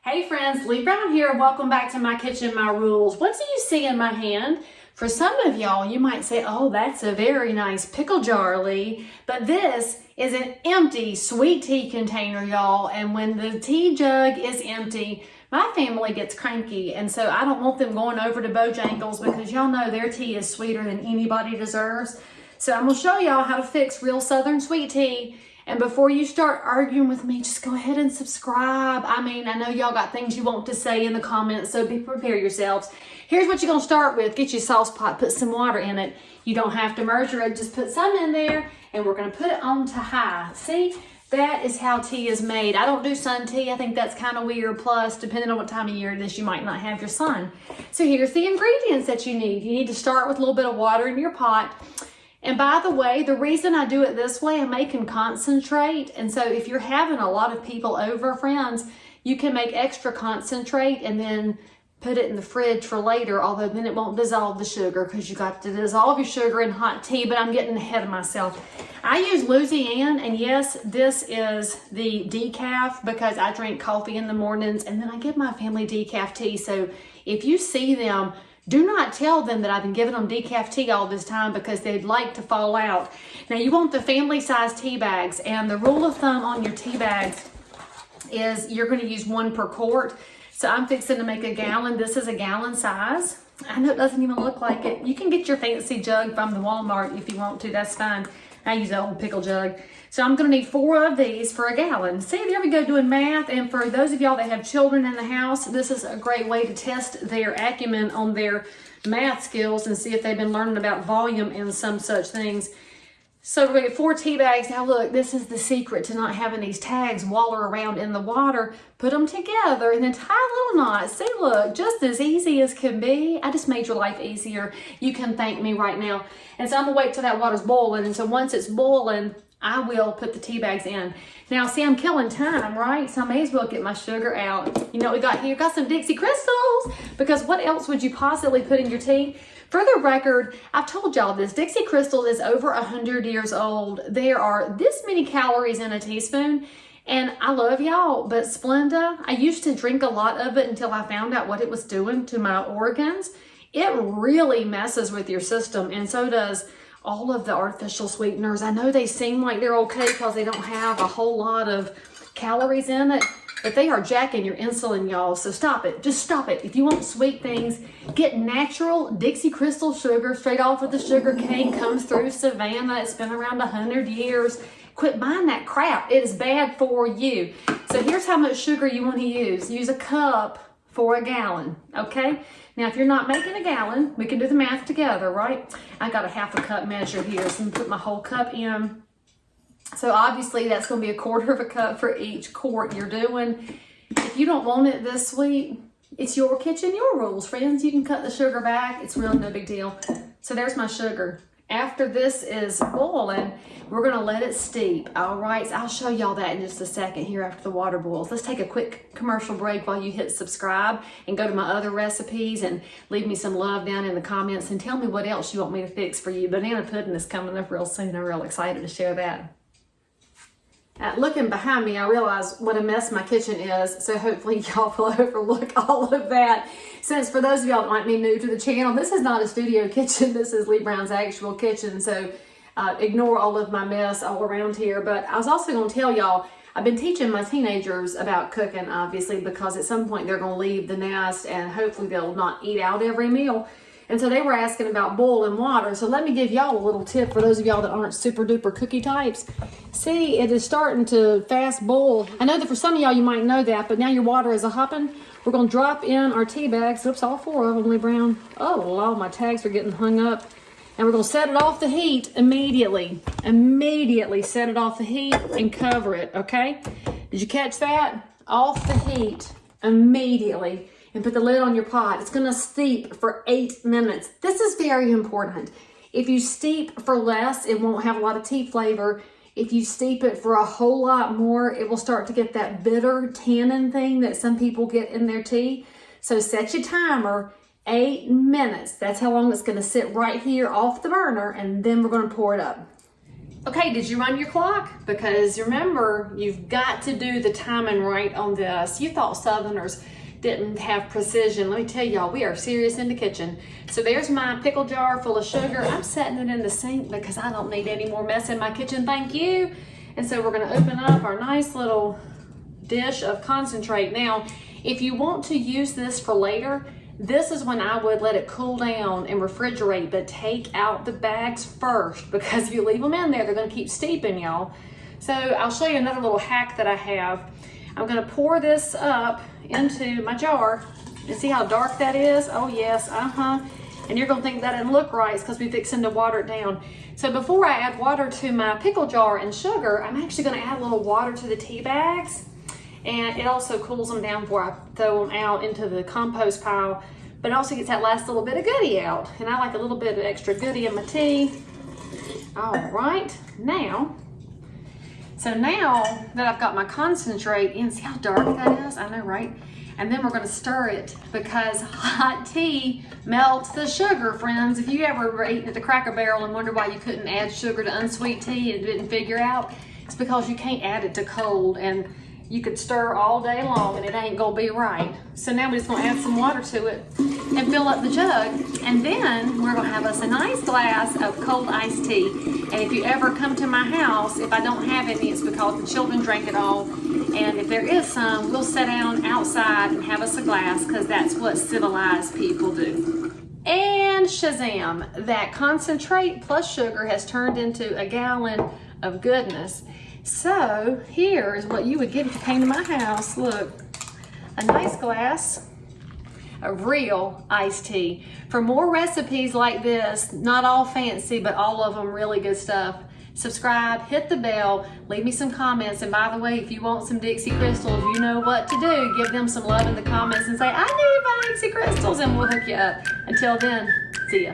Hey friends, Lee Brown here. Welcome back to my kitchen, my rules. What do you see in my hand? For some of y'all, you might say, oh, that's a very nice pickle jar, Lee. But this is an empty sweet tea container, y'all. And when the tea jug is empty, my family gets cranky. And so I don't want them going over to Bojangles because y'all know their tea is sweeter than anybody deserves. So I'm gonna show y'all how to fix real Southern sweet tea. And before you start arguing with me, just go ahead and subscribe. I mean, I know y'all got things you want to say in the comments, so prepare yourselves. Here's what you're gonna start with. Get your sauce pot, put some water in it. You don't have to measure it, just put some in there, and we're gonna put it on to high. See, that is how tea is made. I don't do sun tea. I think that's kind of weird. Plus, depending on what time of year it is, you might not have your sun. So here's the ingredients that you need. You need to start with a little bit of water in your pot. And by the way, the reason I do it this way, I'm making concentrate. And so if you're having a lot of people over, friends, you can make extra concentrate and then put it in the fridge for later, although then it won't dissolve the sugar because you got to dissolve your sugar in hot tea, but I'm getting ahead of myself. I use Luzianne, and yes, this is the decaf because I drink coffee in the mornings and then I give my family decaf tea. So if you see them, do not tell them that I've been giving them decaf tea all this time because they'd like to fall out. Now you want the family size tea bags, and the rule of thumb on your tea bags is you're going to use 1 per quart. So I'm fixing to make a gallon. This is a gallon size. I know it doesn't even look like it. You can get your fancy jug from the Walmart if you want to, that's fine. I use an old pickle jug. So I'm gonna need 4 of these for a gallon. See, there we go, doing math. And for those of y'all that have children in the house, this is a great way to test their acumen on their math skills and see if they've been learning about volume and some such things. So we're gonna get 4 tea bags. Now look, this is the secret to not having these tags waller around in the water. Put them together and then tie a little knot. See, look, just as easy as can be. I just made your life easier. You can thank me right now. And so I'm gonna wait till that water's boiling. And so once it's boiling, I will put the tea bags in. Now, see, I'm killing time, right? So I may as well get my sugar out. You know what we got here? Got some Dixie Crystals, because what else would you possibly put in your tea? For the record, I've told y'all this, Dixie Crystal is over 100 years old. There are this many calories in a teaspoon, and I love y'all, but Splenda, I used to drink a lot of it until I found out what it was doing to my organs. It really messes with your system, and so does all of the artificial sweeteners. I know they seem like they're okay because they don't have a whole lot of calories in it, but they are jacking your insulin, y'all. So stop it. Just stop it. If you want sweet things, get natural Dixie Crystal sugar straight off of the sugar cane. Comes through Savannah. It's been around 100 years. Quit buying that crap. It is bad for you. So here's how much sugar you want to use. Use a cup for a gallon, okay? Now, if you're not making a gallon, we can do the math together, right? I got a 1/2 cup measure here, so I'm gonna put my whole cup in. So obviously that's gonna be 1/4 cup for each quart you're doing. If you don't want it this sweet, it's your kitchen, your rules, friends. You can cut the sugar back. It's really no big deal. So there's my sugar. After this is boiling, we're gonna let it steep, all right? So I'll show y'all that in just a second here after the water boils. Let's take a quick commercial break while you hit subscribe and go to my other recipes and leave me some love down in the comments and tell me what else you want me to fix for you. Banana pudding is coming up real soon. I'm real excited to share that. Looking behind me, I realize what a mess my kitchen is, so hopefully y'all will overlook all of that. Since for those of y'all that might be new to the channel, this is not a studio kitchen, this is Lee Brown's actual kitchen, so ignore all of my mess all around here. But I was also going to tell y'all, I've been teaching my teenagers about cooking, obviously, because at some point they're going to leave the nest and hopefully they'll not eat out every meal. And so they were asking about boiling water. So let me give y'all a little tip for those of y'all that aren't super duper cookie types. See, it is starting to fast boil. I know that for some of y'all you might know that, but now your water is a-hopping. We're gonna drop in our tea bags. Oops, all 4 of them, Lee Brown. Oh, all my tags are getting hung up. And we're gonna set it off the heat immediately. Immediately set it off the heat and cover it, okay? Did you catch that? Off the heat immediately. And put the lid on your pot. It's gonna steep for 8 minutes. This is very important. If you steep for less, it won't have a lot of tea flavor. If you steep it for a whole lot more, it will start to get that bitter tannin thing that some people get in their tea. So set your timer, 8 minutes. That's how long it's gonna sit right here off the burner, and then we're gonna pour it up. Okay, did you run your clock? Because remember, you've got to do the timing right on this. You thought Southerners didn't have precision. Let me tell y'all, we are serious in the kitchen. So there's my pickle jar full of sugar. I'm setting it in the sink because I don't need any more mess in my kitchen, thank you. And so we're gonna open up our nice little dish of concentrate. Now, if you want to use this for later, this is when I would let it cool down and refrigerate, but take out the bags first, because if you leave them in there, they're gonna keep steeping, y'all. So I'll show you another little hack that I have. I'm gonna pour this up into my jar, and see how dark that is? Oh yes, And you're gonna think that didn't look right, it's because we're fixing to water it down. So before I add water to my pickle jar and sugar, I'm actually gonna add a little water to the tea bags. And it also cools them down before I throw them out into the compost pile, but it also gets that last little bit of goodie out. And I like a little bit of extra goodie in my tea. All right, so now that I've got my concentrate in, see how dark that is? I know, right? And then we're gonna stir it, because hot tea melts the sugar, friends. If you ever were eating at the Cracker Barrel and wonder why you couldn't add sugar to unsweet tea and didn't figure out, it's because you can't add it to cold, and you could stir all day long and it ain't gonna be right. So now we're just gonna add some water to it and fill up the jug. And then we're gonna have us a nice glass of cold iced tea. And if you ever come to my house, if I don't have any, it's because the children drank it all. And if there is some, we'll sit down outside and have us a glass, because that's what civilized people do. And shazam, that concentrate plus sugar has turned into a gallon of goodness. So here is what you would get if you came to my house. Look, a nice glass of real iced tea. For more recipes like this, not all fancy, but all of them really good stuff, subscribe, hit the bell, leave me some comments. And by the way, if you want some Dixie Crystals, you know what to do. Give them some love in the comments and say, I need my Dixie Crystals, and we'll hook you up. Until then, see ya.